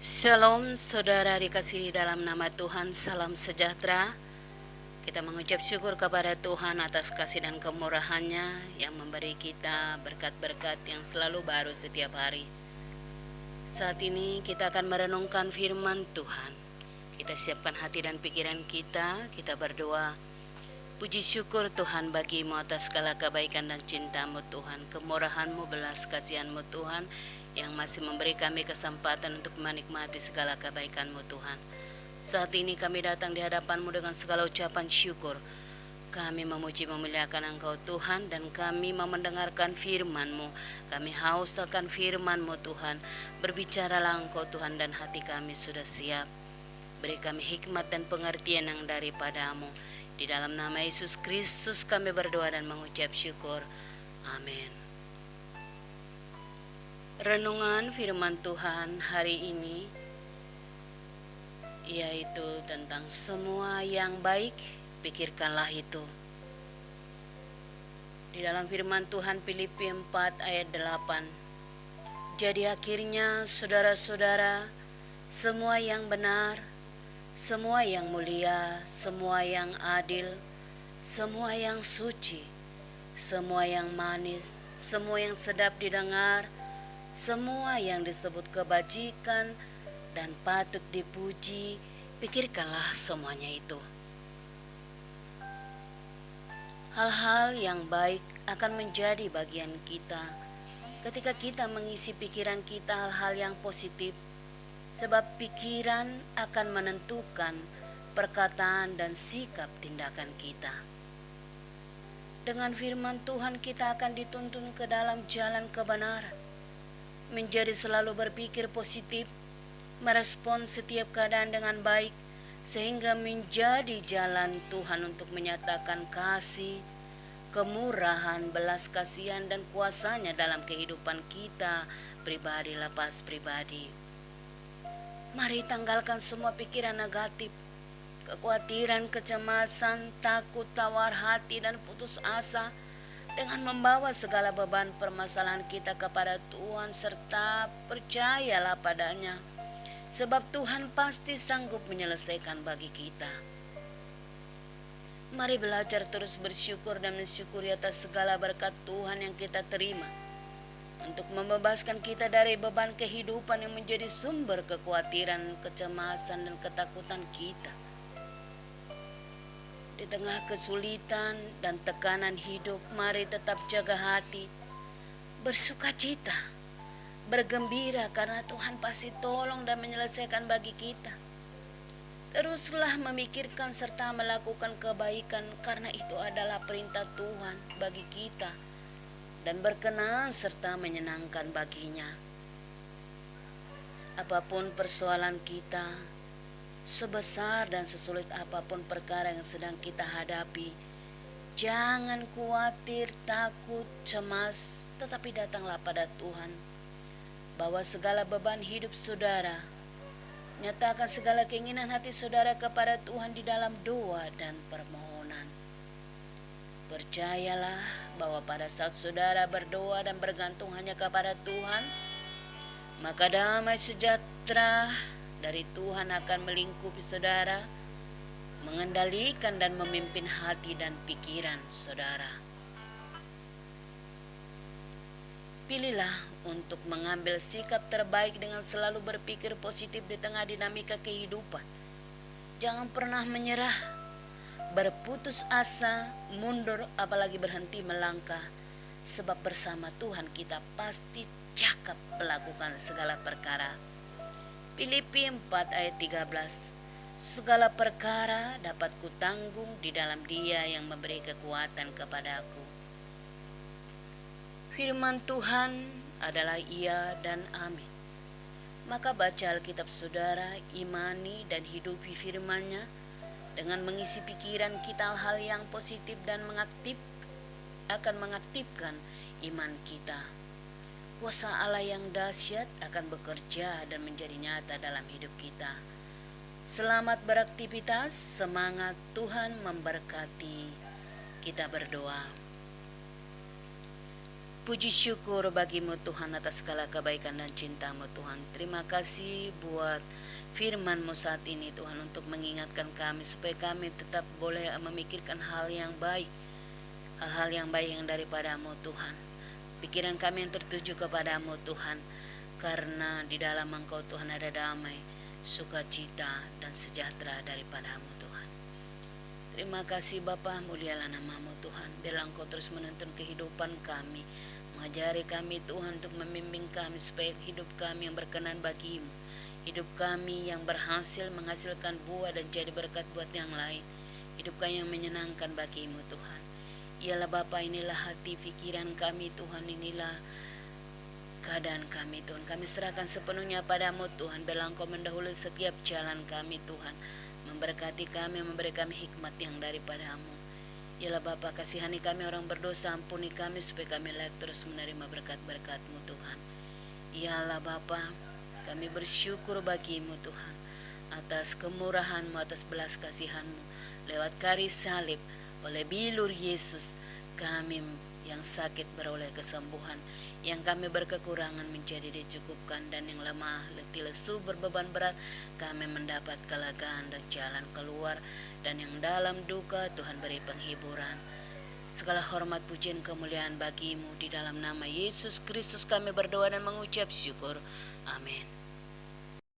Shalom saudara dikasihi dalam nama Tuhan, salam sejahtera. Kita mengucap syukur kepada Tuhan atas kasih dan kemurahan-Nya yang memberi kita berkat-berkat yang selalu baru setiap hari. Saat ini kita akan merenungkan firman Tuhan. Kita siapkan hati dan pikiran kita berdoa. Puji syukur Tuhan bagimu atas segala kebaikan dan cinta-Mu Tuhan, kemurahan-Mu, belas kasihan-Mu Tuhan, yang masih memberi kami kesempatan untuk menikmati segala kebaikan-Mu Tuhan. Saat ini kami datang di hadapan-Mu dengan segala ucapan syukur. Kami memuji memuliakan Engkau Tuhan, dan kami mau mendengarkan firman-Mu. Kami haus akan firman-Mu Tuhan. Berbicaralah Engkau Tuhan, dan hati kami sudah siap. Beri kami hikmat dan pengertian yang daripada-Mu. Di dalam nama Yesus Kristus kami berdoa dan mengucap syukur. Amin. Renungan firman Tuhan hari ini yaitu tentang semua yang baik, pikirkanlah itu. Di dalam firman Tuhan Filipi 4 ayat 8. Jadi akhirnya saudara-saudara, semua yang benar, semua yang mulia, semua yang adil, semua yang suci, semua yang manis, semua yang sedap didengar, semua yang disebut kebajikan dan patut dipuji, pikirkanlah semuanya itu. Hal-hal yang baik akan menjadi bagian kita ketika kita mengisi pikiran kita hal-hal yang positif, sebab pikiran akan menentukan perkataan dan sikap tindakan kita. Dengan firman Tuhan kita akan dituntun ke dalam jalan kebenaran, menjadi selalu berpikir positif, merespon setiap keadaan dengan baik, sehingga menjadi jalan Tuhan untuk menyatakan kasih, kemurahan, belas kasihan, dan kuasa-Nya dalam kehidupan kita pribadi lepas pribadi. Mari tanggalkan semua pikiran negatif, kekhawatiran, kecemasan, takut, tawar hati, dan putus asa, dengan membawa segala beban permasalahan kita kepada Tuhan, serta percayalah padanya, sebab Tuhan pasti sanggup menyelesaikan bagi kita. Mari belajar terus bersyukur dan mensyukuri atas segala berkat Tuhan yang kita terima, untuk membebaskan kita dari beban kehidupan yang menjadi sumber kekhawatiran, kecemasan, dan ketakutan kita. Di tengah kesulitan dan tekanan hidup, mari tetap jaga hati, bersukacita, bergembira karena Tuhan pasti tolong dan menyelesaikan bagi kita. Teruslah memikirkan serta melakukan kebaikan, karena itu adalah perintah Tuhan bagi kita dan berkenan serta menyenangkan baginya. Apapun persoalan kita, sebesar dan sesulit apapun perkara yang sedang kita hadapi, jangan khawatir, takut, cemas, tetapi datanglah pada Tuhan. Bawa segala beban hidup saudara, nyatakan segala keinginan hati saudara kepada Tuhan di dalam doa dan permohonan. Percayalah bahwa pada saat saudara berdoa dan bergantung hanya kepada Tuhan, maka damai sejahtera dari Tuhan akan melingkupi saudara, mengendalikan dan memimpin hati dan pikiran saudara. Pilihlah untuk mengambil sikap terbaik dengan selalu berpikir positif di tengah dinamika kehidupan. Jangan pernah menyerah, berputus asa, mundur, apalagi berhenti melangkah, sebab bersama Tuhan kita pasti cakap melakukan segala perkara. Filipi 4 ayat 13. Segala perkara dapat kutanggung di dalam Dia yang memberi kekuatan kepadaku. Firman Tuhan adalah iya dan amin. Maka baca Alkitab saudara, imani dan hidupi firman-Nya dengan mengisi pikiran kita hal yang positif dan akan mengaktifkan iman kita. Kuasa Allah yang dahsyat akan bekerja dan menjadi nyata dalam hidup kita. Selamat beraktivitas, semangat, Tuhan memberkati. Kita berdoa. Puji syukur bagimu Tuhan atas segala kebaikan dan cintamu Tuhan. Terima kasih buat firman-Mu saat ini Tuhan, untuk mengingatkan kami supaya kami tetap boleh memikirkan hal yang baik. Hal-hal yang baik yang daripada-Mu Tuhan. Pikiran kami yang tertuju kepada-Mu Tuhan. Karena di dalam Engkau Tuhan ada damai, sukacita dan sejahtera daripada-Mu Tuhan. Terima kasih Bapa, mulialah nama-Mu Tuhan. Biarlah Engkau terus menuntun kehidupan kami, mengajari kami Tuhan, untuk membimbing kami supaya hidup kami yang berkenan bagi-Mu, hidup kami yang berhasil menghasilkan buah dan jadi berkat buat yang lain, hidup kami yang menyenangkan bagi-Mu Tuhan. Ialah Bapa, inilah hati pikiran kami Tuhan, inilah keadaan kami Tuhan. Kami serahkan sepenuhnya pada-Mu Tuhan. Biarlah Engkau mendahului setiap jalan kami Tuhan, memberkati kami, memberi kami hikmat yang daripada-Mu. Yalah Bapa, kasihani kami orang berdosa, ampuni kami supaya kami layak terus menerima berkat-berkat-Mu Tuhan. Yalah Bapa, kami bersyukur bagi-Mu Tuhan, atas kemurahan-Mu, atas belas kasihan-Mu. Lewat karis salib, oleh bilur Yesus, kami yang sakit beroleh kesembuhan, yang kami berkekurangan menjadi dicukupkan, dan yang lemah, letih, lesu, berbeban berat, kami mendapat kelegaan dan jalan keluar, dan yang dalam duka Tuhan beri penghiburan. Segala hormat, pujian, kemuliaan bagi-Mu, di dalam nama Yesus Kristus kami berdoa dan mengucap syukur. Amin.